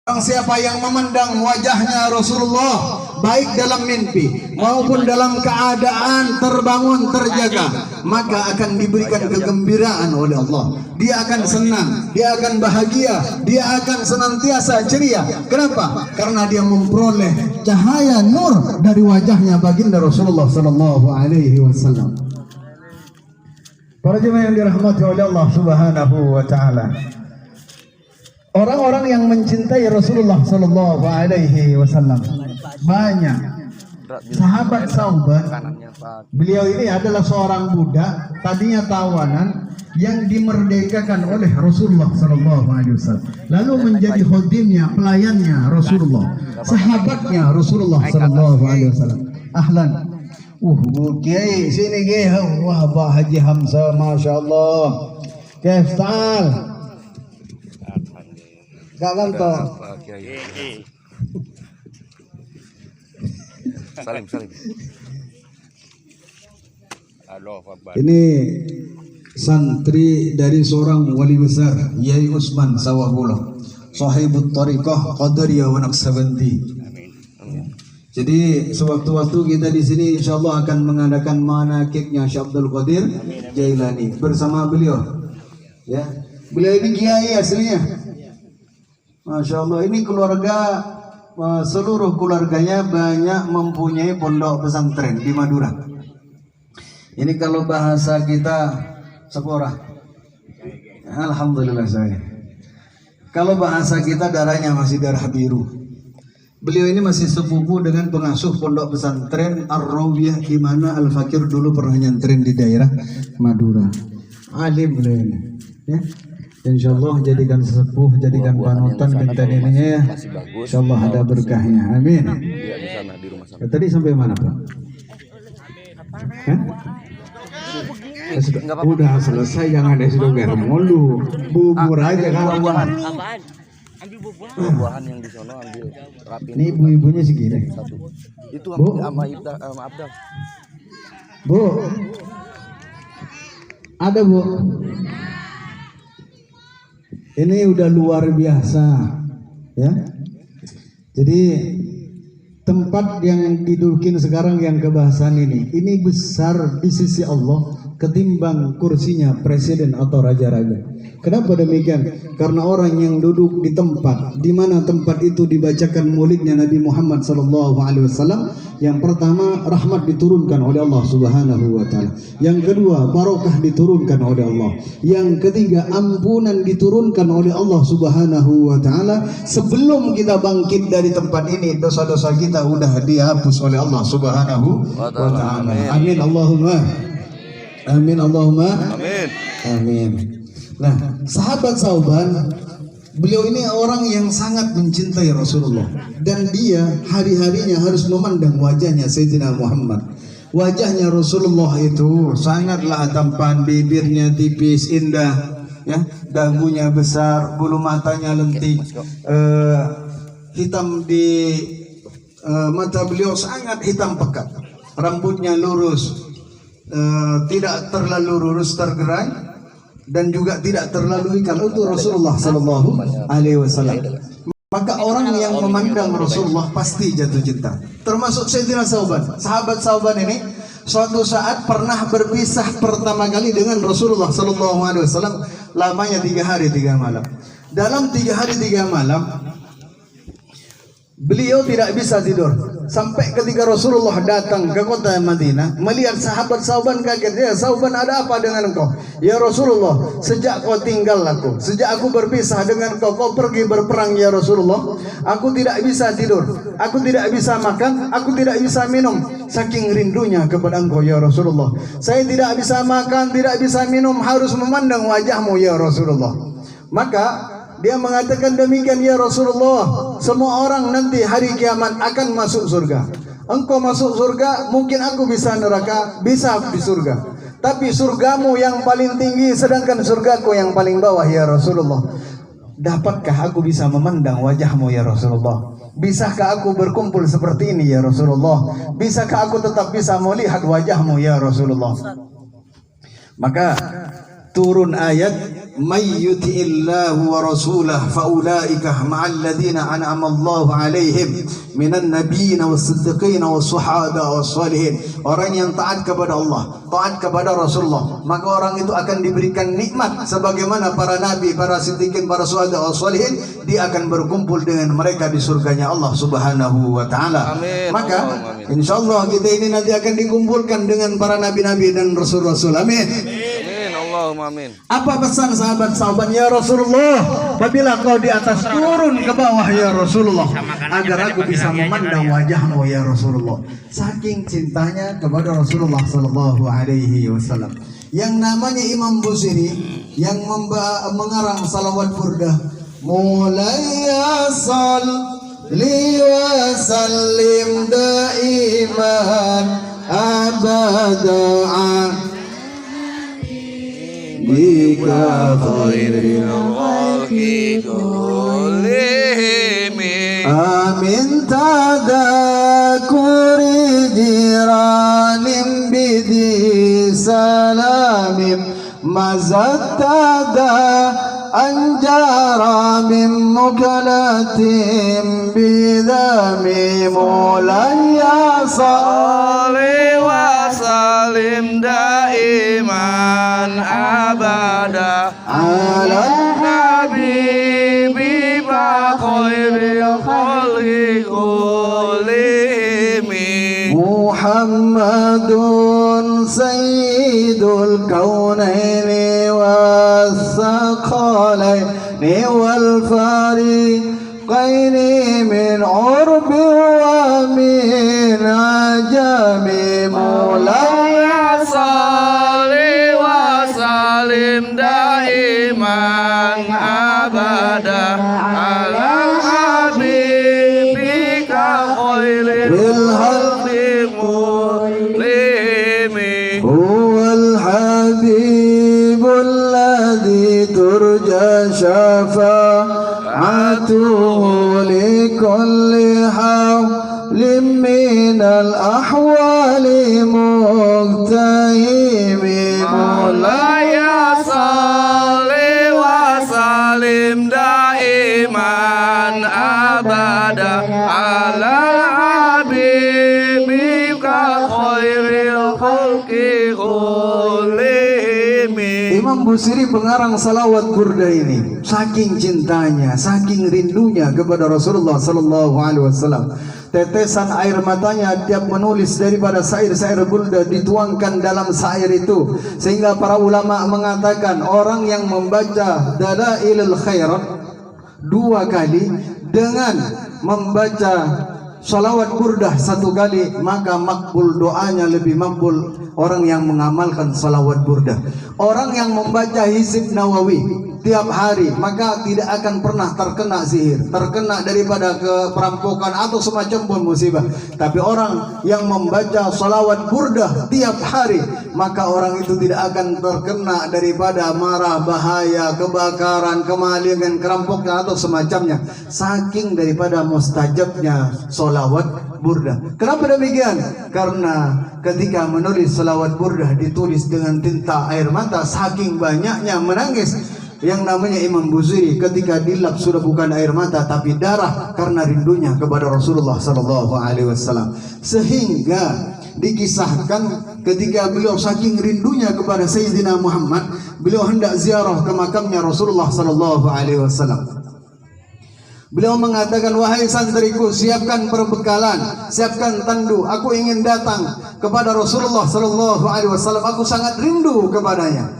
Barang siapa yang memandang wajahnya Rasulullah baik dalam mimpi maupun dalam keadaan terbangun terjaga, maka akan diberikan kegembiraan oleh Allah. Dia akan senang, dia akan bahagia, dia akan senantiasa ceria. Kenapa? Karena dia memperoleh cahaya nur dari wajahnya baginda Rasulullah sallallahu alaihi wasallam. Para jemaah yang dirahmati oleh Allah Subhanahu wa taala. Orang-orang yang mencintai Rasulullah Sallallahu Alaihi Wasallam banyak. Sahabat Sauban, beliau ini adalah seorang budak, tadinya tawanan yang dimerdekakan oleh Rasulullah Sallallahu Alaihi Wasallam, lalu menjadi khodimnya, pelayannya Rasulullah, sahabatnya Rasulullah Sallallahu Alaihi Wasallam. Ahlan. Kiai sini kiai, wah Pak Haji Hamzah, masya Allah. Kaif ta'al. Kawan toh. Salim. Ini santri dari seorang wali besar, Yai Usman Sawahullah, sahibut tariqah Qadariyah wa Naqsabandi. Jadi sewaktu-waktu kita di sini insyaallah akan mengadakan manakibnya Syekh Abdul Qadir Jailani bersama beliau. Ya, beliau ini kiai aslinya. Masya Allah, ini keluarga, seluruh keluarganya banyak mempunyai pondok pesantren di Madura. Ini kalau bahasa kita sekolah, alhamdulillah saya. Kalau bahasa kita darahnya masih darah biru. Beliau ini masih sepupu dengan pengasuh pondok pesantren Ar-Rawiyah, di mana Al-Fakir dulu pernah nyantren di daerah Madura. Alim beliau ini, ya. Insyaallah jadikan sesepuh, jadikan panutan kita ini ya. Insyaallah ada berkahnya. Amin. Ya, tadi sampai mana Pak? Udah selesai, jangan ada sudah mulu. Bubur aja kan. Ambil buah-buahan yang di sono, ambil rapi. Ini ibu-ibunya segini. Satu. Itu Bu. sama Abdal. Bu. Ada Bu. Ini udah luar biasa, ya. Jadi tempat yang didudukin sekarang yang kebahasan ini besar di sisi Allah ketimbang kursinya presiden atau raja-raja. Kenapa demikian? Karena orang yang duduk di tempat di mana tempat itu dibacakan maulidnya Nabi Muhammad SAW, yang pertama rahmat diturunkan oleh Allah Subhanahu wa taala. Yang kedua barokah diturunkan oleh Allah. Yang ketiga ampunan diturunkan oleh Allah Subhanahu wa taala. Sebelum kita bangkit dari tempat ini, dosa-dosa kita udah dihapus oleh Allah Subhanahu wa taala. Amin Allahumma. Amin Allahumma. Amin. Amin. Nah, sahabat Sauban, beliau ini orang yang sangat mencintai Rasulullah, dan dia hari-harinya harus memandang wajahnya Sayyidina Muhammad. Wajahnya Rasulullah itu sangatlah tampan, bibirnya tipis, indah, ya, dagunya besar, bulu matanya lentik, hitam di mata beliau sangat hitam pekat, rambutnya lurus, tidak terlalu lurus tergerai, dan juga tidak terlalu ikal. Itu Rasulullah Sallallahu Alaihi Wasallam. Maka orang yang memandang Rasulullah pasti jatuh cinta. Termasuk Sayyidina Sauban. Sahabat Sauban ini suatu saat pernah berpisah pertama kali dengan Rasulullah Sallallahu Alaihi Wasallam. Lamanya 3 hari 3 malam. Dalam 3 hari 3 malam beliau tidak bisa tidur sampai ketika Rasulullah datang ke kota Madinah, melihat sahabat Sauban kaget. Ya Sauban, ada apa dengan engkau? Ya Rasulullah, sejak kau tinggal aku, sejak aku berpisah dengan kau, kau pergi berperang ya Rasulullah, aku tidak bisa tidur, aku tidak bisa makan, aku tidak bisa minum, saking rindunya kepada engkau ya Rasulullah. Saya tidak bisa makan, tidak bisa minum, harus memandang wajahmu ya Rasulullah. Maka dia mengatakan demikian, ya Rasulullah, semua orang nanti hari kiamat akan masuk surga. Engkau masuk surga, mungkin aku bisa neraka, bisa di surga. Tapi surgamu yang paling tinggi, sedangkan surgaku yang paling bawah ya Rasulullah. Dapatkah aku bisa memandang wajahmu ya Rasulullah? Bisakah aku berkumpul seperti ini ya Rasulullah? Bisakah aku tetap bisa melihat wajahmu ya Rasulullah? Maka turun ayat may yuti'illahu wa rasulahu faulaika ma'al ladzina an'ama Allahu 'alaihim minan nabiyyin was-siddiqin was-syuhada was-shalihin. Orang yang taat kepada Allah, taat kepada Rasulullah, maka orang itu akan diberikan nikmat sebagaimana para nabi, para siddiqin, para syuhada was-shalihin. Dia akan berkumpul dengan mereka di surganya Allah Subhanahu wa taala. Maka insyaallah kita ini nanti akan dikumpulkan dengan para nabi-nabi dan rasul-rasul. Amin. Allahumma amin. Apa pesan sahabat-sahabat ya Rasulullah? Apabila kau di atas turun ke bawah ya Rasulullah, agar aku bisa memandang wajahmu ya Rasulullah. Saking cintanya kepada Rasulullah sallallahu alaihi wasallam. Yang namanya Imam Busiri yang mengarang salawat burdah, mulai salli wa sallim daiman abada bika khairil khalqi kullihim amin tadakuri jiranim bidi salamim mazattada anjara min mukalatim bidami mulaya salli wa salim daiman abada ala nabi biba khairil khalqi kullihim Muhammadun sayyidul kaunaini was-saqalaini wal fariqaini min urbi wa min ajami mulaya salli wa salim daiman abada ala habibika khairil khalqi kullihim huwal habibul ladzi turja syafa'atuhu likulli hawlim minal ahwali muqtahimi mulaya salli wa salim daiman abada ala habibika khairil khalqi kullihim. Imam Busiri pengarang salawat burda ini saking cintanya, saking rindunya kepada Rasulullah sallallahu alaihi wasallam, tetesan air matanya tiap menulis daripada syair-syair burda dituangkan dalam syair itu, sehingga para ulama mengatakan orang yang membaca Dalailul Khairat 2 kali dengan membaca salawat burdah 1 kali, maka makbul doanya lebih makbul orang yang mengamalkan salawat burdah. Orang yang membaca Hizib Nawawi tiap hari maka tidak akan pernah terkena sihir, terkena daripada perampokan atau semacam pun musibah. Tapi orang yang membaca salawat burdah tiap hari maka orang itu tidak akan terkena daripada marah, bahaya, kebakaran, kemalingan, kerampokan atau semacamnya, saking daripada mustajabnya salawat burdah. Kenapa demikian? Karena ketika menulis salawat burdah ditulis dengan tinta air mata, saking banyaknya menangis. Yang namanya Imam Busiri ketika dilap sudah bukan air mata tapi darah karena rindunya kepada Rasulullah sallallahu alaihi wasallam. Sehingga dikisahkan ketika beliau saking rindunya kepada Sayyidina Muhammad, beliau hendak ziarah ke makamnya Rasulullah sallallahu alaihi wasallam. Beliau mengatakan, wahai santriku, siapkan perbekalan, siapkan tandu. Aku ingin datang kepada Rasulullah sallallahu alaihi wasallam. Aku sangat rindu kepadanya.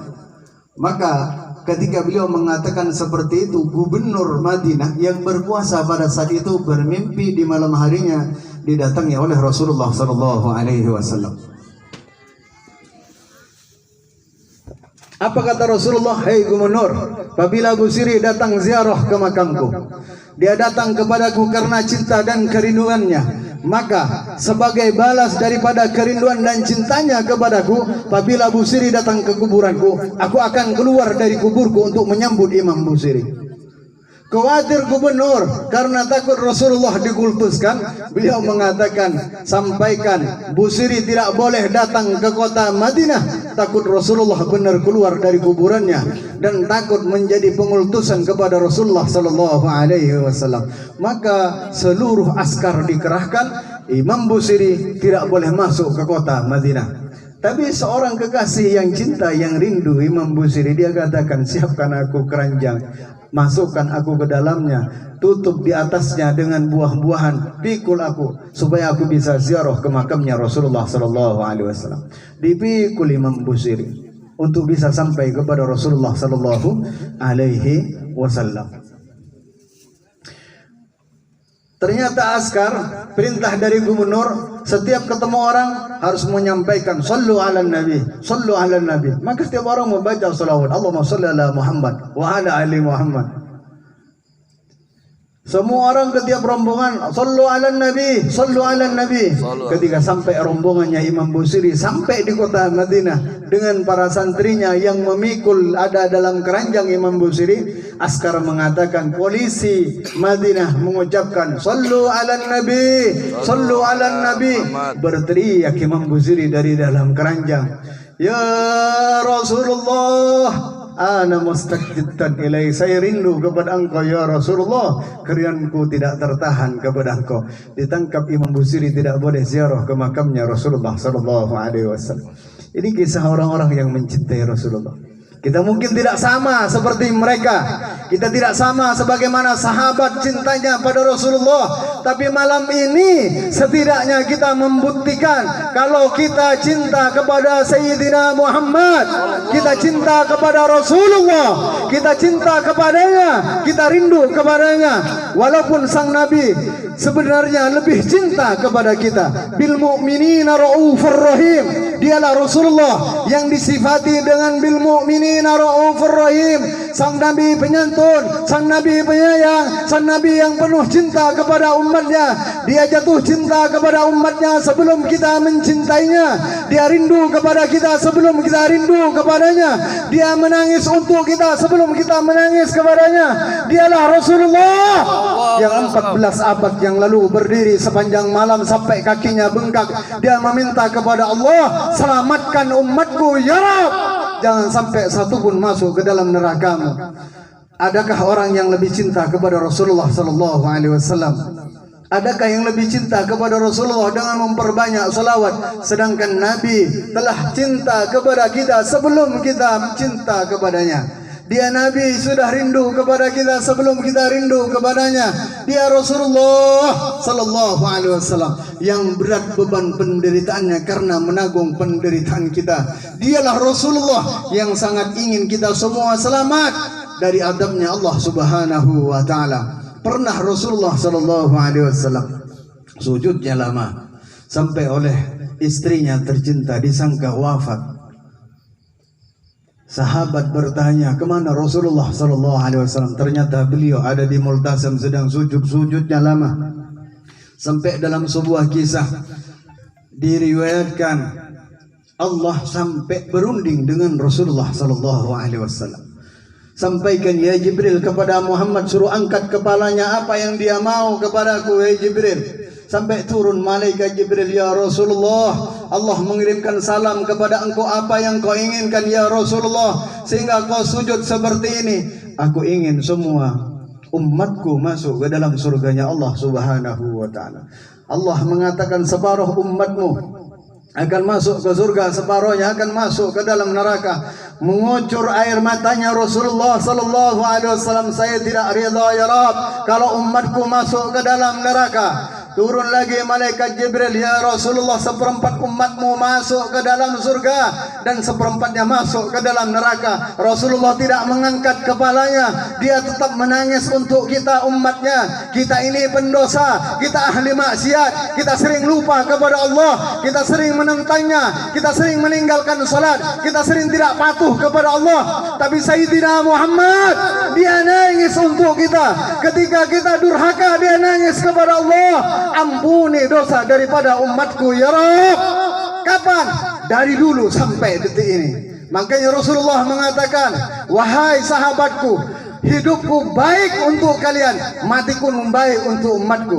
Maka ketika beliau mengatakan seperti itu, gubernur Madinah yang berkuasa pada saat itu bermimpi di malam harinya didatangi oleh Rasulullah sallallahu alaihi wasallam. Apa kata Rasulullah? Hei gubernur, apabila Busiri datang ziarah ke makamku, dia datang kepadaku karena cinta dan kerinduannya, maka sebagai balas daripada kerinduan dan cintanya kepadaku, apabila Busiri datang ke kuburanku, aku akan keluar dari kuburku untuk menyambut Imam Busiri. Khawatir gubernur karena takut Rasulullah dikultuskan. Beliau mengatakan, sampaikan Busiri tidak boleh datang ke kota Madinah, takut Rasulullah benar keluar dari kuburannya dan takut menjadi pengultusan kepada Rasulullah sallallahu alaihi wasallam. Maka seluruh askar dikerahkan, Imam Busiri tidak boleh masuk ke kota Madinah. Tapi seorang kekasih yang cinta, yang rindu Imam Busiri, dia katakan, siapkan aku keranjang, masukkan aku ke dalamnya, tutup di atasnya dengan buah-buahan, pikul aku supaya aku bisa ziarah ke makamnya Rasulullah sallallahu alaihi wasallam. Dipikul Imam Busiri untuk bisa sampai kepada Rasulullah sallallahu alaihi wasallam. Ternyata askar perintah dari gubernur, setiap ketemu orang harus menyampaikan sallu ala nabi, sallu ala nabi. Maka setiap orang membaca salawat, Allahumma salli ala Muhammad wa ala ali Muhammad. Semua orang setiap rombongan sallu ala nabi, sallu ala nabi. Ketika sampai rombongannya Imam Busiri sampai di kota Madinah dengan para santrinya yang memikul ada dalam keranjang Imam Busiri, askar mengatakan, polisi Madinah mengucapkan sallu ala nabi, sallu ala nabi. Berteriak Imam Busiri dari dalam keranjang, ya Rasulullah, ana mustajiddan ilai, saya rindu kepada engkau ya Rasulullah, kerinduanku tidak tertahan kepada engkau. Ditangkap Imam Busiri, tidak boleh ziarah ke makamnya Rasulullah sallallahu alaihi wasallam. Ini kisah orang-orang yang mencintai Rasulullah. Kita mungkin tidak sama seperti mereka, kita tidak sama sebagaimana sahabat cintanya pada Rasulullah. Tapi malam ini setidaknya kita membuktikan kalau kita cinta kepada Sayyidina Muhammad, kita cinta kepada Rasulullah, kita cinta kepadanya, kita rindu kepadanya. Walaupun sang Nabi sebenarnya lebih cinta kepada kita. Bil mu'minina raufur rahim. Dialah Rasulullah yang disifati dengan bil mu'minina raufur rahim. Sang Nabi penyantun, sang Nabi penyayang, sang Nabi yang penuh cinta kepada umatnya. Dia jatuh cinta kepada umatnya sebelum kita mencintainya. Dia rindu kepada kita sebelum kita rindu kepadanya. Dia menangis untuk kita sebelum kita menangis kepadanya. Dialah Rasulullah yang 14 abad yang lalu berdiri sepanjang malam sampai kakinya bengkak. Dia meminta kepada Allah, selamatkan umatku ya Rabb, jangan sampai satu pun masuk ke dalam nerakamu. Adakah orang yang lebih cinta kepada Rasulullah sallallahu alaihi wasallam? Adakah yang lebih cinta kepada Rasulullah dengan memperbanyak salawat? Sedangkan Nabi telah cinta kepada kita sebelum kita cinta kepadanya. Dia Nabi sudah rindu kepada kita sebelum kita rindu kepadanya. Dia Rasulullah sallallahu alaihi wasallam yang berat beban penderitaannya karena menanggung penderitaan kita. Dialah Rasulullah yang sangat ingin kita semua selamat dari adabnya Allah Subhanahu wa taala. Pernah Rasulullah sallallahu alaihi wasallam sujudnya lama sampai oleh istrinya tercinta disangka wafat. Sahabat bertanya, kemana Rasulullah sallallahu alaihi wasallam? Ternyata beliau ada di Multazam sedang sujudnya lama. Sampai dalam sebuah kisah diriwayatkan Allah sampai berunding dengan Rasulullah sallallahu alaihi wasallam. Sampaikan ya Jibril kepada Muhammad, suruh angkat kepalanya, apa yang dia mau kepadaku ya Jibril. Sampai turun malaikat Jibril, ya Rasulullah, Allah mengirimkan salam kepada engkau, apa yang kau inginkan ya Rasulullah sehingga kau sujud seperti ini? Aku ingin semua umatku masuk ke dalam surganya Allah Subhanahu wa taala. Allah mengatakan separuh umatmu akan masuk ke surga, separuhnya akan masuk ke dalam neraka. Mengucur air matanya Rasulullah sallallahu alaihi wasallam, saya tidak ridha ya Rabb kalau umatku masuk ke dalam neraka. Turun lagi malaikat Jibril, ya Rasulullah, seperempat umatmu masuk ke dalam surga dan seperempatnya masuk ke dalam neraka. Rasulullah tidak mengangkat kepalanya, dia tetap menangis untuk kita umatnya. Kita ini pendosa, kita ahli maksiat, kita sering lupa kepada Allah, kita sering menentangnya, kita sering meninggalkan salat, kita sering tidak patuh kepada Allah. Tapi Sayyidina Muhammad, dia nangis untuk kita. Ketika kita durhaka, dia nangis kepada Allah, ampuni dosa daripada umatku ya Rabb. Kapan? Dari dulu sampai detik ini. Makanya Rasulullah mengatakan, wahai sahabatku, hidupku baik untuk kalian, matiku baik untuk umatku.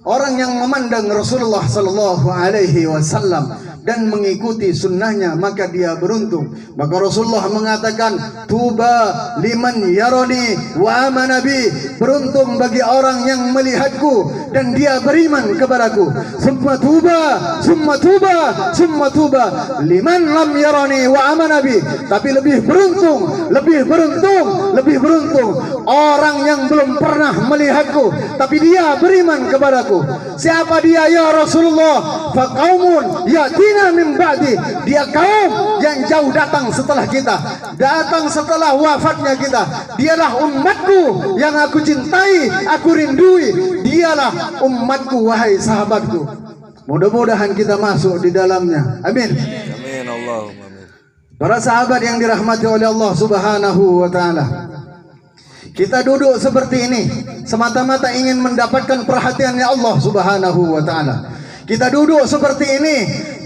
Orang yang memandang Rasulullah sallallahu alaihi wasallam dan mengikuti sunnahnya, maka dia beruntung. Maka Rasulullah mengatakan, tuba liman yarani wa amana bi, beruntung bagi orang yang melihatku dan dia beriman kepadaku. Summa tuba, summa tuba, summa tuba liman lam yarani wa amana bi. Tapi lebih beruntung, lebih beruntung, lebih beruntung orang yang belum pernah melihatku tapi dia beriman kepadaku. Siapa dia ya Rasulullah? Faqaumun yatina min ba'di, dia kaum yang jauh datang setelah kita, datang setelah wafatnya kita. Dialah umatku yang aku cintai, aku rindui. Dialah umatku, wahai sahabatku. Mudah-mudahan kita masuk di dalamnya. Amin. Amin Allahumma amin. Para sahabat yang dirahmati oleh Allah Subhanahu wa taala, kita duduk seperti ini semata-mata ingin mendapatkan perhatiannya Allah Subhanahu wa taala. Kita duduk seperti ini,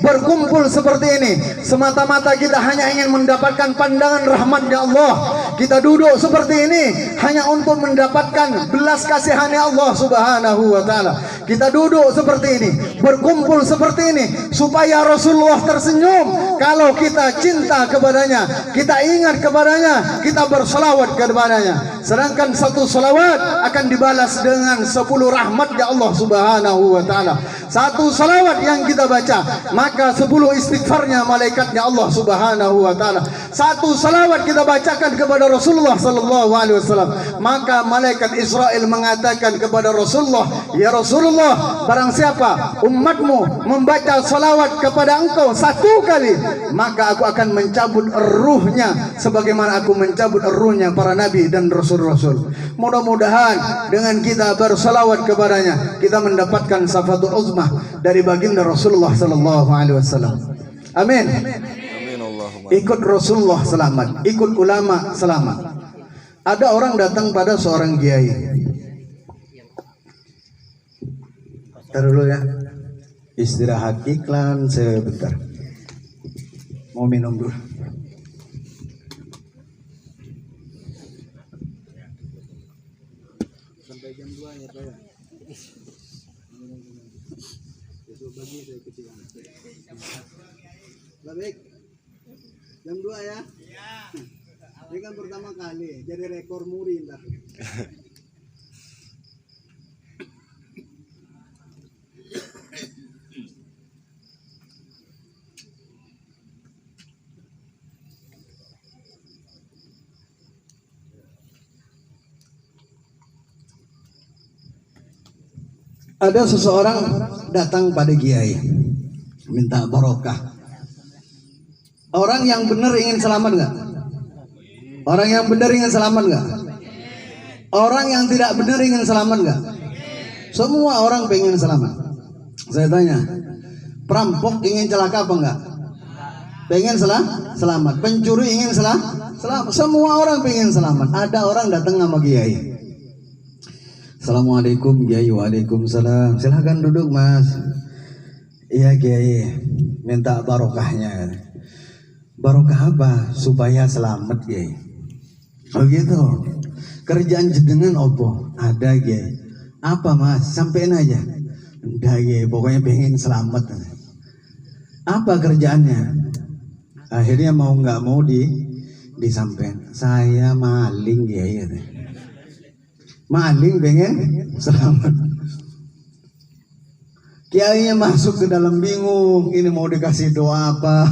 berkumpul seperti ini semata-mata kita hanya ingin mendapatkan pandangan rahmatnya Allah. Kita duduk seperti ini hanya untuk mendapatkan belas kasihannya Allah Subhanahu wa taala. Kita duduk seperti ini, berkumpul seperti ini supaya Rasulullah tersenyum kalau kita cinta kepadanya, kita ingat kepadanya, kita berselawat kepadanya. Sedangkan satu selawat akan dibalas dengan 10 rahmatnya Allah Subhanahu wa taala. Satu salawat yang kita baca, maka 10 istighfarnya malaikatnya Allah Subhanahu wa taala. Satu salawat kita bacakan kepada Rasulullah sallallahu alaihi wasallam, maka malaikat Israel mengatakan kepada Rasulullah, ya Rasulullah, barang siapa umatmu membaca salawat kepada engkau 1 kali, maka aku akan mencabut ruhnya sebagaimana aku mencabut ruhnya para nabi dan rasul-rasul. Mudah-mudahan dengan kita bersalawat kepadanya, kita mendapatkan syafatul uzmah dari baginda Rasulullah sallallahu alaihi wasallam. Amin. Amin Allahumma. Ikut Rasulullah selamat, ikut ulama selamat. Ada orang datang pada seorang kiai. Ntar dulu ya, istirahat iklan sebentar. Mau minum dulu. Sampai jam 2 ya Pak ya. Besok pagi saya kecilan. Baik. Jam 2 ya. Iya. Ini kan pertama kali, jadi rekor muri ntar. Ada seseorang datang pada kiai minta barokah. Orang yang benar ingin selamat nggak? Orang yang benar ingin selamat nggak? Orang yang tidak benar ingin selamat nggak? Semua orang pengen selamat. Saya tanya, perampok ingin celaka apa enggak? Pengen selamat. Pencuri ingin selamat. Semua orang pengen selamat. Ada orang datang sama kiai. Assalamualaikum Kiai. Waalaikumsalam. Silahkan duduk Mas. Iya Kiai, minta barokahnya. Barokah apa? Supaya selamat Kiai. Oh gitu. Kerjaan jenengan opo? Ada Kiai. Apa Mas? Sampein aja. Udah Kiai, pokoknya pengen selamat. Apa kerjaannya? Akhirnya mau nggak mau disampaikan. Saya maling Kiai. Maling pengen selamat. Kiainya masuk ke dalam bingung, ini mau dikasih doa apa?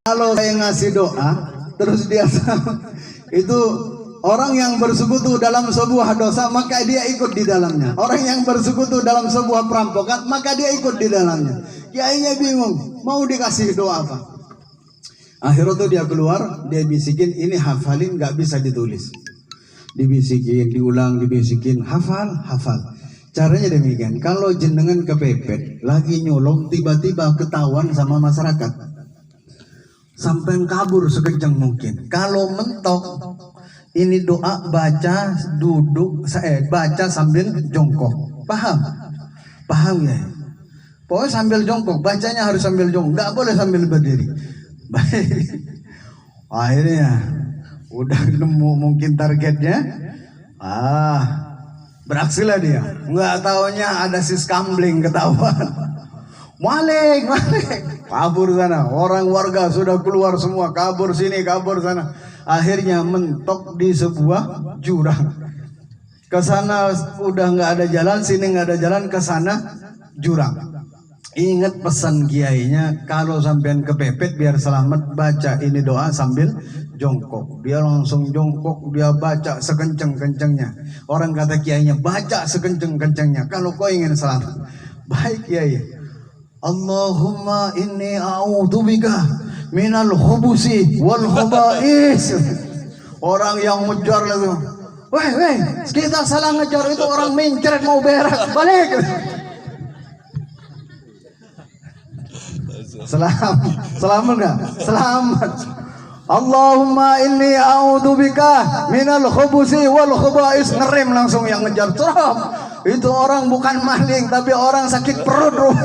Kalau saya ngasih doa, terus dia itu orang yang bersekutu dalam sebuah dosa, maka dia ikut di dalamnya. Orang yang bersekutu dalam sebuah perampokan, maka dia ikut di dalamnya. Kiainya bingung, mau dikasih doa apa? Akhirnya tuh dia keluar, dia bisikin, ini hafalin, nggak bisa ditulis. Dibisikin, diulang, dibisikin, hafal. Caranya demikian. Kalau jenengan kepepet, lagi nyolong, tiba-tiba ketahuan sama masyarakat, sampai kabur sekejang mungkin. Kalau mentok, ini doa baca duduk, baca sambil jongkok. Paham ya? Pokoknya sambil jongkok, bacanya harus sambil jongkok, nggak boleh sambil berdiri. Akhirnya Udah nemu mungkin targetnya. Beraksi lah dia. Nggak taunya ada si skambling ketahuan. Malik. Kabur sana. Orang warga sudah keluar semua. Kabur sini, kabur sana. Akhirnya mentok di sebuah jurang. Ke sana udah nggak ada jalan, sini nggak ada jalan, ke sana jurang. Ingat pesan kiainya, kalau sampean kepepet biar selamat, baca ini doa sambil jongkok. Dia langsung jongkok, dia baca sekenceng-kencengnya. Orang kata kiainya, baca sekenceng-kencengnya kalau kau ingin selamat. Baik kiai. Allahumma inni a'udzubika minal khubusi wal khaba'is. Orang yang ngejar itu, weh, kita salah ngejar, itu orang mencret mau berak, balik. Selamat enggak? Selamat. Allahumma inni a'udzubika minal khubusi wal khaba'is. Ngerem langsung yang ngejar. Terus itu orang bukan maling tapi orang sakit perut.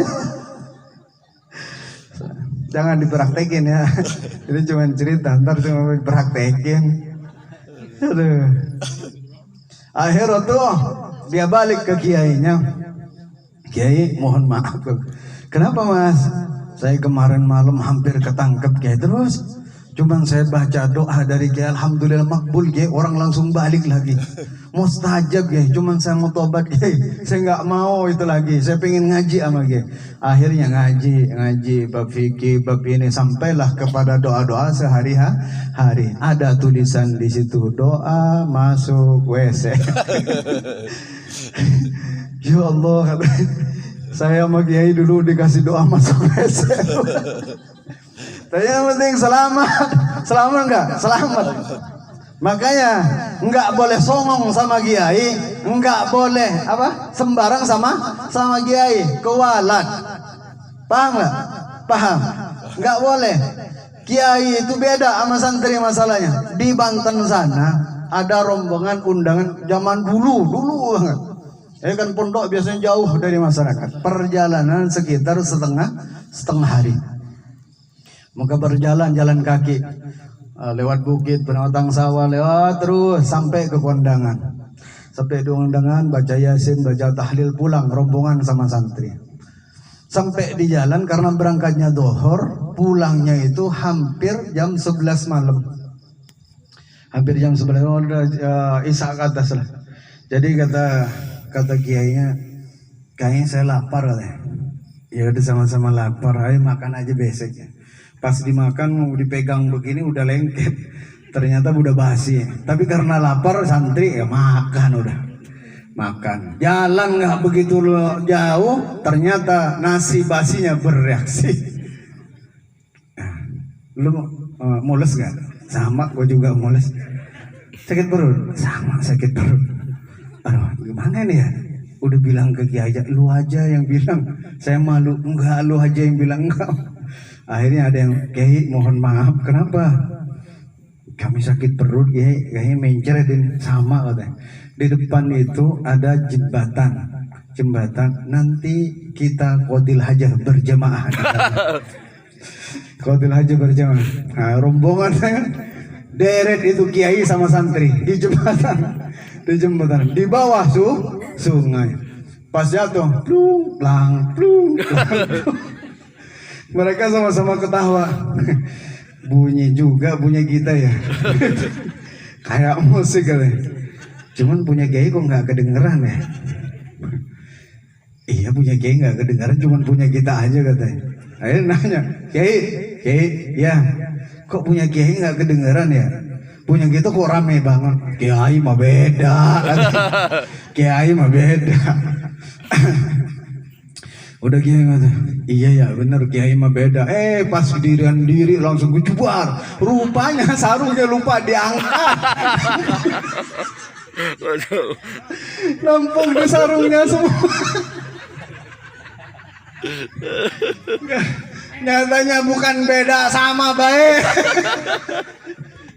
Jangan dipraktekin ya. Ini cuma cerita, ntar cuma dipraktekin. Aduh. Akhirnya tuh dia balik ke kiainya. Kiai, mohon maaf. Kenapa mas? Saya kemarin malam hampir ketangkep kiai. Terus cuman saya baca doa dari kiai, alhamdulillah makbul kiai. Orang langsung balik lagi. Mustajab kiai. Cuman saya mau tobat kiai. Saya nggak mau itu lagi. Saya pengen ngaji sama kiai. Akhirnya ngaji bab fikih, bab ini, sampailah kepada doa-doa sehari-hari. Ada tulisan di situ, doa masuk WC. Ya Allah, saya sama kiai dulu dikasih doa masuk WC. Tapi yang penting selamat enggak? Selamat. Makanya enggak boleh songong sama kiai, enggak boleh sembarang sama kiai, kewalat. Paham enggak? Paham. Enggak boleh. Kiai itu beda sama santri masalahnya. Di Banten sana ada rombongan undangan zaman dulu banget. Kan pondok biasanya jauh dari masyarakat. Perjalanan sekitar setengah hari. Maka berjalan jalan kaki, lewat bukit, penotang sawah, lewat terus sampai ke kondangan. Sampai di kondangan baca yasin, baca tahlil, pulang rombongan sama santri. Sampai di jalan karena berangkatnya dohor, pulangnya itu hampir jam 11 malam. Hampir jam 11 malam, isya ke atas lah. Jadi kata kiainya, kayaknya saya lapar katanya. Ya udah sama-sama lapar, ayo makan aja besoknya. Pas dimakan mau dipegang begini udah lengket, ternyata udah basi. Tapi karena lapar santri ya makan udah. Makan. Jalan nggak begitu jauh, ternyata nasi basinya bereaksi. Lu mules nggak? Sama, gue juga mules. Sakit perut? Sama, sakit perut. Aduh, gimana nih ya? Udah bilang ke kiai aja, lu aja yang bilang. Saya malu. Enggak, lu aja yang bilang enggak. Akhirnya ada yang, kiai mohon maaf. Kenapa? Kami sakit perut, kiai. Kayaknya mencretin. Sama katanya. Di depan itu ada jembatan. Nanti kita qadil hajah berjamaah. Qadil hajah berjamaah. Nah, rombongan deret itu kiai sama santri di jembatan. Di bawah sungai. Pas jatuh, plung, plang. Mereka sama-sama ketawa. Bunyi kita ya. Kayak musik kali. Cuman punya kiai kok nggak kedengeran ya? Iya punya kiai nggak kedengeran, cuman punya kita aja katanya. Akhirnya nanya, kiai, ya, kok punya kiai nggak kedengeran ya? Punya kita kok rame banget. Kiai mah beda, kiai mah beda. Udah kiai kata, iya ya bener kiai mah beda. Pas dirian diri langsung kejubar. Rupanya sarungnya lupa diangkat. Nampung di sarungnya semua. Nyatanya bukan beda, sama baik.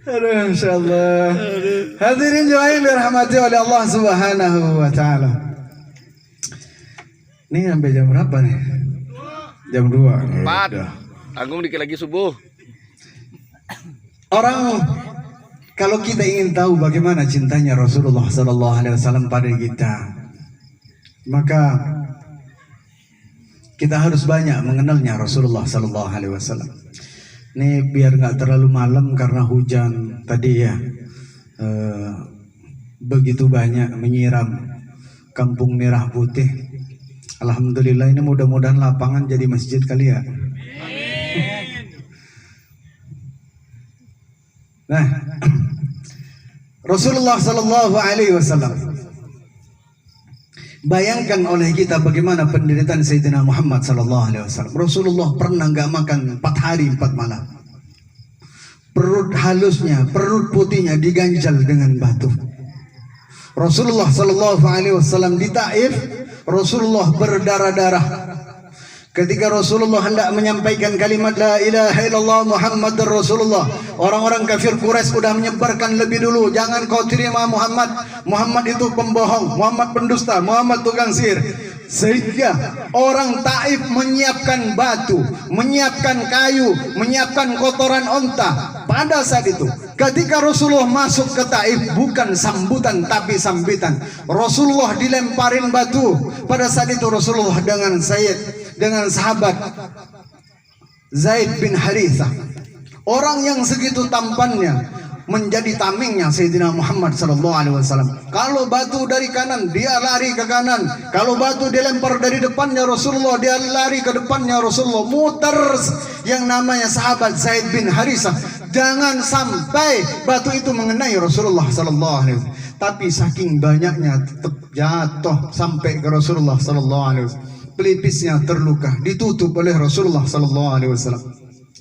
Aduh, insyaallah. Hadirin jemaah dirahmati oleh Allah Subhanahu wa taala. Ini sampai jam berapa nih? Jam 2. 4. Agung dikit lagi subuh. Orang Kalau kita ingin tahu bagaimana cintanya Rasulullah sallallahu alaihi wasallam pada kita, maka kita harus banyak mengenalnya Rasulullah sallallahu alaihi wasallam. Ini biar nggak terlalu malam karena hujan tadi ya, begitu banyak menyiram Kampung Merah Putih. Alhamdulillah, ini mudah-mudahan lapangan jadi masjid kali ya. Nah, Rasulullah sallallahu alaihi wasallam, bayangkan oleh kita bagaimana penderitaan Sayyidina Muhammad sallallahu alaihi wasallam. Rasulullah pernah nggak makan 4 hari 4 malam. Perut halusnya, perut putihnya diganjal dengan batu. Rasulullah sallallahu alaihi wasallam di Taif, Rasulullah berdarah-darah. Ketika Rasulullah hendak menyampaikan kalimat la ilaha illallah Muhammadur Rasulullah, orang-orang kafir Quraisy sudah menyebarkan lebih dulu, jangan kau terima Muhammad, Muhammad itu pembohong, Muhammad pendusta, Muhammad tukang sihir. Sehingga orang Taif menyiapkan batu, menyiapkan kayu, menyiapkan kotoran onta. Pada saat itu, ketika Rasulullah masuk ke Taif, bukan sambutan tapi sambitan. Rasulullah dilemparin batu. Pada saat itu Rasulullah dengan sahabat Zaid bin Harithah, orang yang segitu tampannya, menjadi tamengnya Sayyidina Muhammad sallallahu alaihi wasallam. Kalau batu dari kanan, dia lari ke kanan. Kalau batu dilempar dari depannya Rasulullah, dia lari ke depannya Rasulullah. Muter yang namanya sahabat Zaid bin Harithah. Jangan sampai batu itu mengenai Rasulullah sallallahu alaihi wasallam. Tapi saking banyaknya tetap jatuh sampai ke Rasulullah sallallahu alaihi wasallam. Pelipisnya terluka, ditutup oleh Rasulullah sallallahu alaihi wasallam.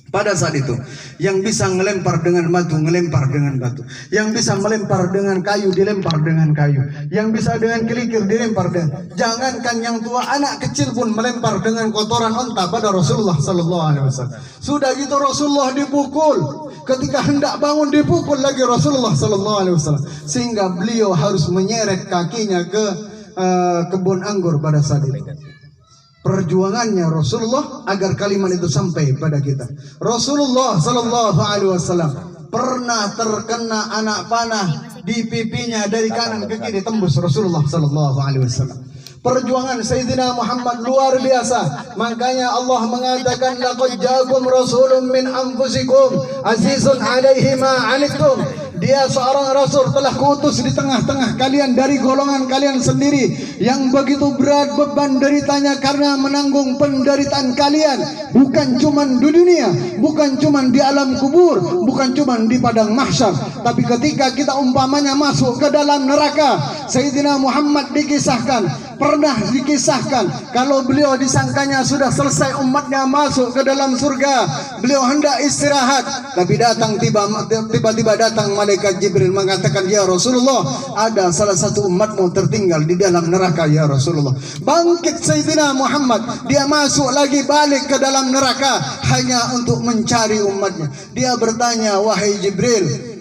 Pada saat itu, yang bisa melempar dengan batu, melempar dengan batu. Yang bisa melempar dengan kayu, dilempar dengan kayu. Yang bisa dengan kelikir, dilempar dengan. Jangankan yang tua, anak kecil pun melempar dengan kotoran onta pada Rasulullah sallallahu alaihi wasallam. Sudah gitu Rasulullah dipukul. Ketika hendak bangun dipukul lagi Rasulullah sallallahu alaihi wasallam. Sehingga beliau harus menyeret kakinya ke kebun anggur pada saat itu. Perjuangannya Rasulullah agar kalimat itu sampai pada kita. Rasulullah sallallahu alaihi wasallam pernah terkena anak panah di pipinya dari kanan ke kiri, tembus Rasulullah sallallahu alaihi wasallam. Perjuangan Sayyidina Muhammad luar biasa. Makanya Allah mengatakan laqad ja'akum rasulun min anfusikum azizun 'alaihi ma 'anittum. Dia seorang rasul telah kuutus di tengah-tengah kalian dari golongan kalian sendiri yang begitu berat beban deritanya karena menanggung penderitaan kalian, bukan cuman di dunia, bukan cuman di alam kubur, bukan cuman di padang mahsyar, tapi ketika kita umpamanya masuk ke dalam neraka. Sayyidina Muhammad pernah dikisahkan kalau beliau disangkanya sudah selesai umatnya masuk ke dalam surga, beliau hendak istirahat, tapi tiba-tiba datang malaikat Jibril mengatakan, ya Rasulullah, ada salah satu umatmu tertinggal di dalam neraka ya Rasulullah. Bangkit Sayyidina Muhammad, dia masuk lagi balik ke dalam neraka hanya untuk mencari umatnya. Dia bertanya, wahai Jibril,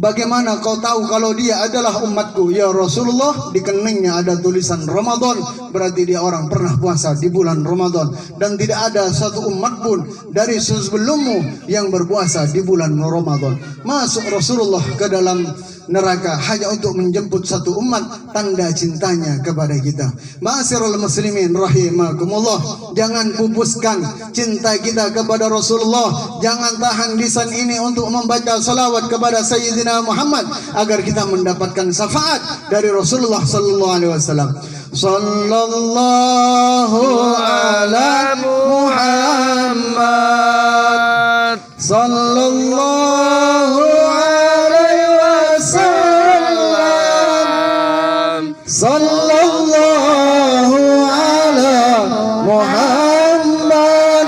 bagaimana kau tahu kalau dia adalah umatku? Ya Rasulullah, di keningnya ada tulisan Ramadan, berarti dia orang pernah puasa di bulan Ramadan. Dan tidak ada satu umat pun dari sebelummu yang berpuasa di bulan Ramadan. Masuk Rasulullah ke dalam neraka hanya untuk menjemput satu umat, tanda cintanya kepada kita. Ma'asyiral muslimin rahimakumullah, jangan pupuskan cinta kita kepada Rasulullah. Jangan tahan lisan ini untuk membaca salawat kepada Sayyidina Muhammad agar kita mendapatkan syafaat dari Rasulullah sallallahu alaihi wasallam. Sallallahu ala Muhammad, sallallahu sallallahu ala Muhammad,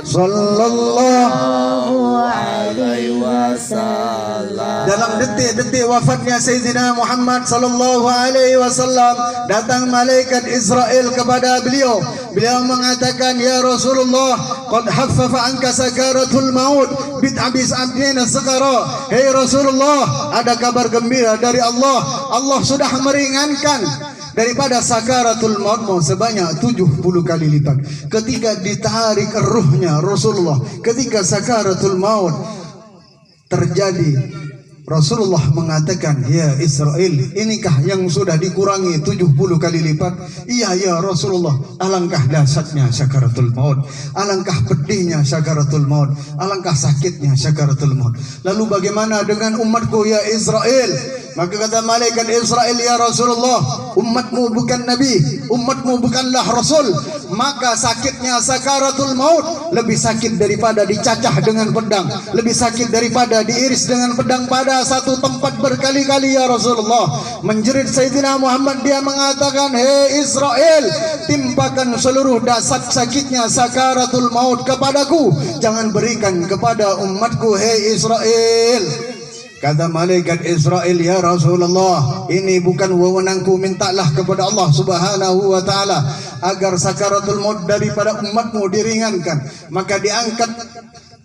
sallallahu alaihi wasallam. Dalam detik-detik wafatnya Sayyidina Muhammad sallallahu alaihi wasallam, datang malaikat Israel kepada beliau. Beliau mengatakan, ya Rasulullah, qad haffafa anka sakaratul maut bit'abis abdina sakara. Hei Rasulullah, ada kabar gembira dari Allah. Allah sudah meringankan daripada sakaratul mautmu sebanyak 70 kali lipat. Ketika ditarik ruhnya Rasulullah, ketika sakaratul maut terjadi, Rasulullah mengatakan, ya Israel, inikah yang sudah dikurangi 70 kali lipat? Iya ya Rasulullah. Alangkah dahsyatnya sakaratul maut, alangkah pedihnya sakaratul maut, alangkah sakitnya sakaratul maut. Lalu bagaimana dengan umatku ya Israel? Maka kata malaikat Israel, ya Rasulullah, umatmu bukan nabi, umatmu bukanlah rasul, maka sakitnya sakaratul maut lebih sakit daripada dicacah dengan pedang, lebih sakit daripada diiris dengan pedang pada satu tempat berkali-kali ya Rasulullah. Menjerit Sayyidina Muhammad, dia mengatakan, hei Israel, timpakan seluruh dahsyat sakitnya sakaratul maut kepadaku, jangan berikan kepada umatku hei Israel. Kata malaikat Israel, ya Rasulullah, ini bukan wewenangku, mintalah kepada Allah Subhanahu wa taala agar sakaratul maut daripada umatmu diringankan. Maka diangkat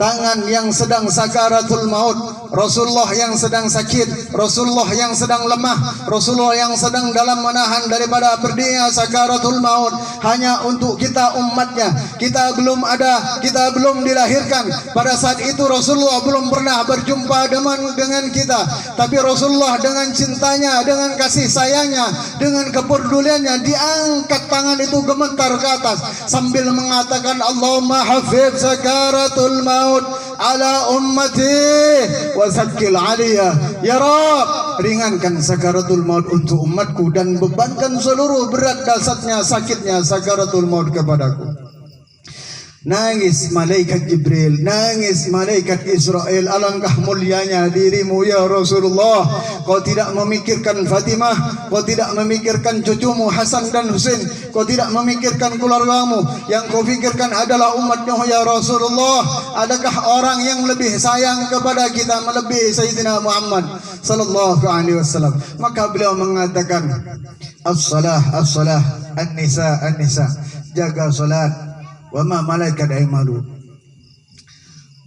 tangan yang sedang sakaratul maut, Rasulullah yang sedang sakit, Rasulullah yang sedang lemah, Rasulullah yang sedang dalam menahan daripada pedihnya sakaratul maut, hanya untuk kita umatnya. Kita belum ada, kita belum dilahirkan. Pada saat itu Rasulullah belum pernah berjumpa dengan kita, tapi Rasulullah dengan cintanya, dengan kasih sayangnya, dengan kepeduliannya, diangkat tangan itu gemetar ke atas sambil mengatakan, Allahumma hafiz sakaratul maut ala ummati wa sakkil aliyah. Ya Rabb, ringankan sakaratul maut untuk umatku dan bebankan seluruh berat dahsyatnya sakitnya sakaratul maut kepadaku. Nangis malaikat Jibril, nangis malaikat Israel, alangkah mulianya dirimu ya Rasulullah. Kau tidak memikirkan Fatimah, kau tidak memikirkan cucumu Hasan dan Husain, kau tidak memikirkan keluargamu. Yang kau fikirkan adalah umatnya ya Rasulullah. Adakah orang yang lebih sayang kepada kita melebihi Sayyidina Muhammad sallallahu alaihi wasallam? Maka beliau mengatakan, as-salah, as-salah, an-nisa, an-nisa, jaga salat, wa ma malaikat aimalu,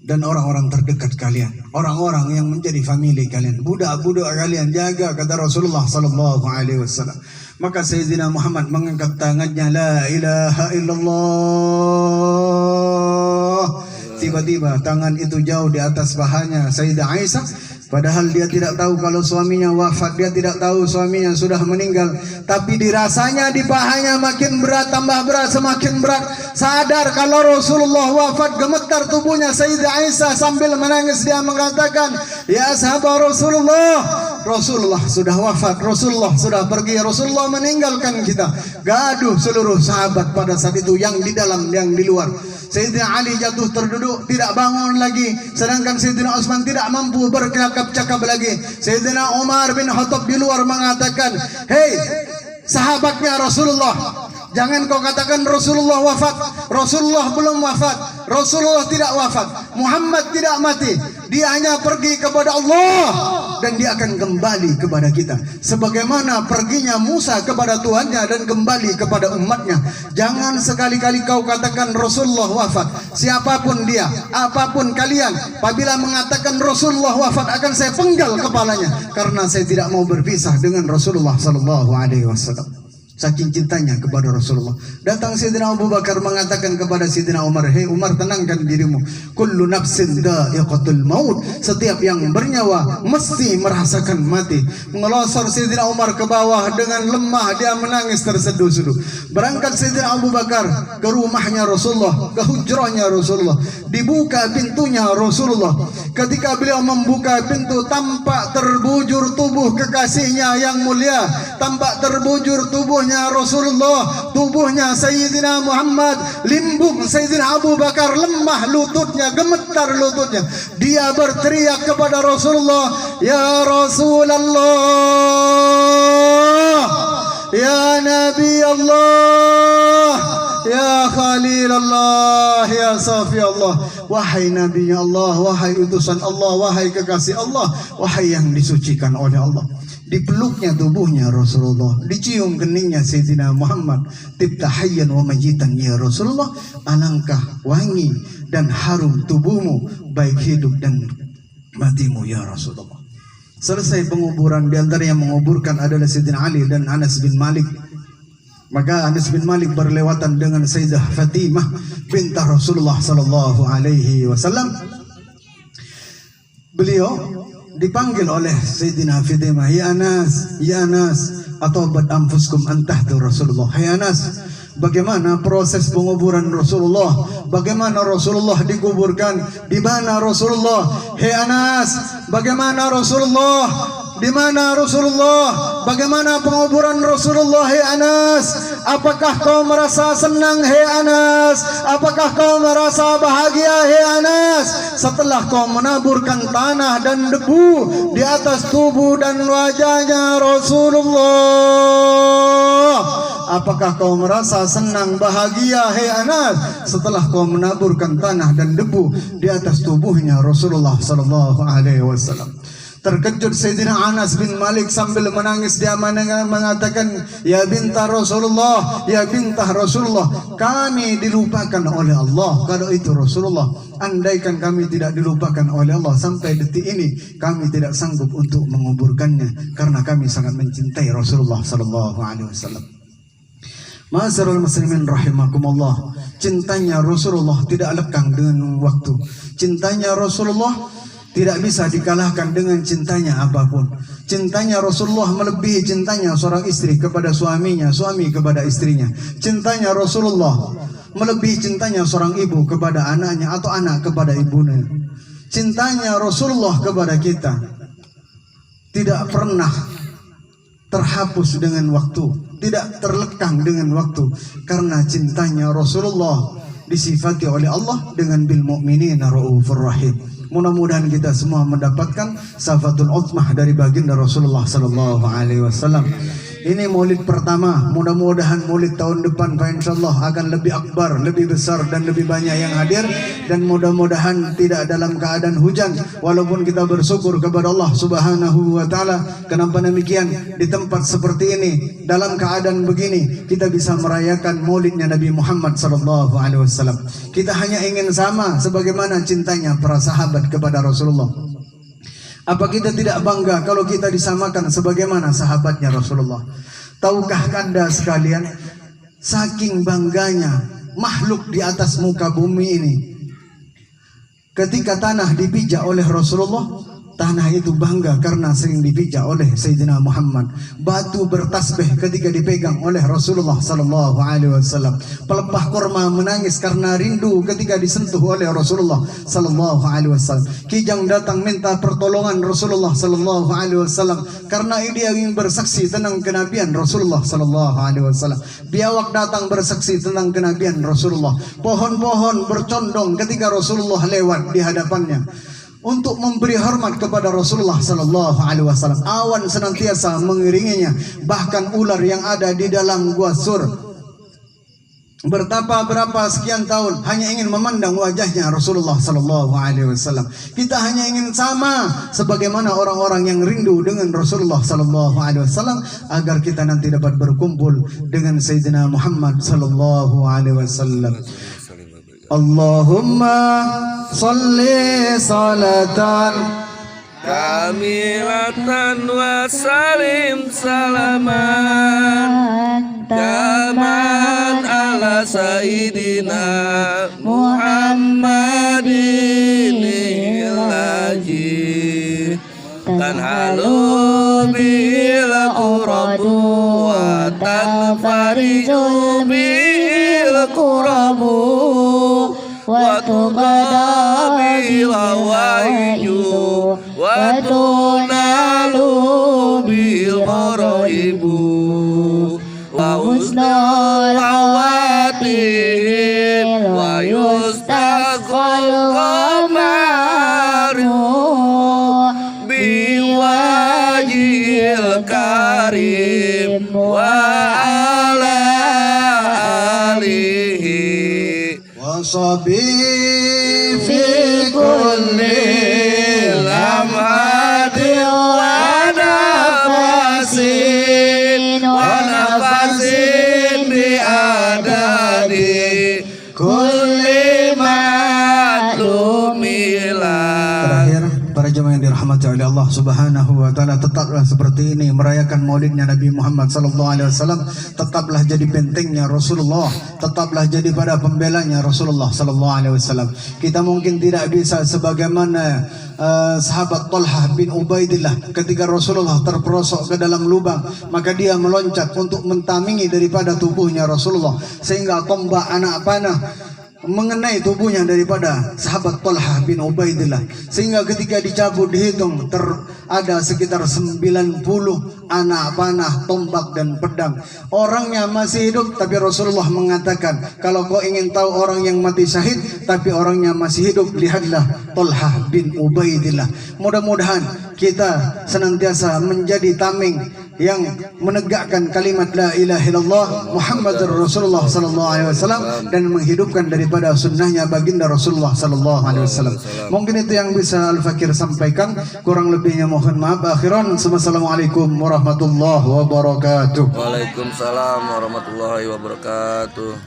dan orang-orang terdekat kalian, orang-orang yang menjadi family kalian, budak-budak kalian, jaga, kata Rasulullah sallallahu alaihi wasallam. Maka Sayyidina Muhammad mengangkat tangannya, la ilaha illallah. Tiba-tiba tangan itu jauh di atas pahanya Sayyidah Aisyah. Padahal dia tidak tahu kalau suaminya wafat, dia tidak tahu suaminya sudah meninggal. Tapi dirasanya di pahanya makin berat, tambah berat, semakin berat. Sadar kalau Rasulullah wafat, gemetar tubuhnya Sayyidah Aisyah sambil menangis. Dia mengatakan, ya sahabat Rasulullah, Rasulullah sudah wafat, Rasulullah sudah pergi, Rasulullah meninggalkan kita. Gaduh seluruh sahabat pada saat itu, yang di dalam, yang di luar. Sayyidina Ali jatuh terduduk, tidak bangun lagi. Sedangkan Sayyidina Utsman tidak mampu bercakap-cakap lagi. Sayyidina Umar bin Khattab di luar mengatakan, hei sahabatnya Rasulullah, jangan kau katakan Rasulullah wafat. Rasulullah belum wafat, Rasulullah tidak wafat, Muhammad tidak mati. Dia hanya pergi kepada Allah dan dia akan kembali kepada kita, sebagaimana perginya Musa kepada Tuhannya dan kembali kepada umatnya. Jangan sekali-kali kau katakan Rasulullah wafat. Siapapun dia, apapun kalian, apabila mengatakan Rasulullah wafat, akan saya penggal kepalanya, karena saya tidak mau berpisah dengan Rasulullah sallallahu alaihi wasallam. Saking cintanya kepada Rasulullah. Datang Sayyidina Abu Bakar mengatakan kepada Sayyidina Umar, hei Umar, tenangkan dirimu. Kullu nafsin dha'iqatul maut. Setiap yang bernyawa mesti merasakan mati. Mengelosor Sayyidina Umar ke bawah dengan lemah, dia menangis terseduh-seduh. Berangkat Sayyidina Abu Bakar ke rumahnya Rasulullah, ke hujrahnya Rasulullah. Dibuka pintunya Rasulullah. Ketika beliau membuka pintu, tampak terbujur tubuh kekasihnya yang mulia, tampak terbujur tubuhnya Rasulullah, tubuhnya Sayyidina Muhammad. Limbung Sayyidina Abu Bakar, lemah lututnya, gemetar lututnya. Dia berteriak kepada Rasulullah, ya Rasulullah, ya Nabi Allah, ya Khalil Allah, ya Safi Allah. Wahai Nabi Allah, wahai utusan Allah, wahai kekasih Allah, wahai yang disucikan oleh Allah. Dipeluknya tubuhnya Rasulullah, dicium keningnya Sayyidina Muhammad. Tibta hayyan wa majitan ya Rasulullah. Alangkah wangi dan harum tubuhmu, baik hidup dan matimu ya Rasulullah. Selesai penguburan, di antara yang menguburkan adalah Sayyidina Ali dan Anas bin Malik. Maka Anas bin Malik berlewatan dengan Sayyidah Fatimah bintah Rasulullah sallallahu alaihi wasallam. Beliau dipanggil oleh Sayyidina Fatimah, ya Anas, atobat anfuskum antahtu Rasulullah. Hai Anas, bagaimana proses penguburan Rasulullah? Bagaimana Rasulullah dikuburkan? Di mana Rasulullah? Hai Anas, bagaimana Rasulullah? Di mana Rasulullah? Bagaimana penguburan Rasulullah? Hai Anas, apakah kau merasa senang? Hai Anas, apakah kau merasa bahagia? Hai Anas, setelah kau menaburkan tanah dan debu di atas tubuh dan wajahnya Rasulullah, apakah kau merasa senang bahagia? Hai Anas, setelah kau menaburkan tanah dan debu di atas tubuhnya Rasulullah sallallahu alaihi wasallam. Terkejut Sayyidina Anas bin Malik sambil menangis, dia mengatakan, ya bintah Rasulullah, ya bintah Rasulullah, kami dilupakan oleh Allah. Kalau itu Rasulullah, andaikan kami tidak dilupakan oleh Allah sampai detik ini, kami tidak sanggup untuk menguburkannya karena kami sangat mencintai Rasulullah sallallahu alaihi wasallam. Ma'asyiral muslimin rahimakumullah, cintanya Rasulullah tidak lekang dengan waktu. Cintanya Rasulullah tidak bisa dikalahkan dengan cintanya apapun. Cintanya Rasulullah melebihi cintanya seorang istri kepada suaminya, suami kepada istrinya. Cintanya Rasulullah melebihi cintanya seorang ibu kepada anaknya atau anak kepada ibunya. Cintanya Rasulullah kepada kita tidak pernah terhapus dengan waktu, tidak terlekang dengan waktu, karena cintanya Rasulullah disifati oleh Allah dengan bil mu'minina raufur rahim. Mudah-mudahan kita semua mendapatkan syafatul uzmah dari baginda Rasulullah sallallahu alaihi wasallam. Ini maulid pertama, mudah-mudahan maulid tahun depan insyaallah akan lebih akbar, lebih besar dan lebih banyak yang hadir, dan mudah-mudahan tidak dalam keadaan hujan, walaupun kita bersyukur kepada Allah Subhanahu wa taala. Kenapa demikian? Di tempat seperti ini, dalam keadaan begini, kita bisa merayakan maulidnya Nabi Muhammad sallallahu alaihi wasallam. Kita hanya ingin sama sebagaimana cintanya para sahabat kepada Rasulullah. Apa kita tidak bangga kalau kita disamakan sebagaimana sahabatnya Rasulullah? Tahukah Anda sekalian, saking bangganya makhluk di atas muka bumi ini, ketika tanah dipijak oleh Rasulullah, tanah itu bangga karena sering dipijak oleh Sayyidina Muhammad. Batu bertasbih ketika dipegang oleh Rasulullah sallallahu alaihi wasallam. Pelepah kurma menangis karena rindu ketika disentuh oleh Rasulullah sallallahu alaihi wasallam. Kijang datang minta pertolongan Rasulullah sallallahu alaihi wasallam karena dia ingin bersaksi tentang kenabian Rasulullah sallallahu alaihi wasallam. Biawak datang bersaksi tentang kenabian Rasulullah. Pohon-pohon bercondong ketika Rasulullah lewat di hadapannya untuk memberi hormat kepada Rasulullah sallallahu alaihi wasallam. Awan senantiasa mengiringinya, bahkan ular yang ada di dalam gua Sur bertapa berapa sekian tahun hanya ingin memandang wajahnya Rasulullah sallallahu alaihi wasallam. Kita hanya ingin sama sebagaimana orang-orang yang rindu dengan Rasulullah sallallahu alaihi wasallam, agar kita nanti dapat berkumpul dengan Sayyidina Muhammad sallallahu alaihi wasallam. Allahumma salli salatan kamilatan wa salim salaman jaman ala sayyidina Muhammadin ilaji tan halu bil quradu wa tanfariju bil qurabu wa tuqadabil waiju wa tunalu bil qaraibu wa husnul awatil wa yustaqal qamaru biwajil karim wa ala alihi wasabi fi kulli lamhati wa nafasin bi adadi kulli matlumila. Terakhir, para jemaah yang dirahmati dirahmati oleh Allah Subhanahu wa taala, tetaplah seperti ini merayakan maulidnya Nabi Muhammad sallallahu alaihi wasallam, tetaplah jadi bentengnya Rasulullah, tetaplah jadi pada pembelanya Rasulullah sallallahu alaihi wasallam. Kita mungkin tidak bisa sebagaimana sahabat Talha bin Ubaidillah, ketika Rasulullah terperosok ke dalam lubang, maka dia meloncat untuk mentamingi daripada tubuhnya Rasulullah, sehingga tombak anak panah mengenai tubuhnya daripada sahabat Talha bin Ubaidillah, sehingga ketika dicabut dihitung ada sekitar 90 anak panah, tombak dan pedang. Orangnya masih hidup, tapi Rasulullah mengatakan, kalau kau ingin tahu orang yang mati syahid tapi orangnya masih hidup, lihatlah Talha bin Ubaidillah. Mudah-mudahan kita senantiasa menjadi tameng yang menegakkan kalimat la ilaha illallah Muhammadur Rasulullah sallallahu alaihi wasallam dan menghidupkan daripada sunnahnya baginda Rasulullah sallallahu alaihi wasallam. Mungkin itu yang bisa Al-Fakir sampaikan, kurang lebihnya mohon maaf. Akhiran, wassalamualaikum warahmatullahi wabarakatuh. Waalaikumsalam warahmatullahi wabarakatuh.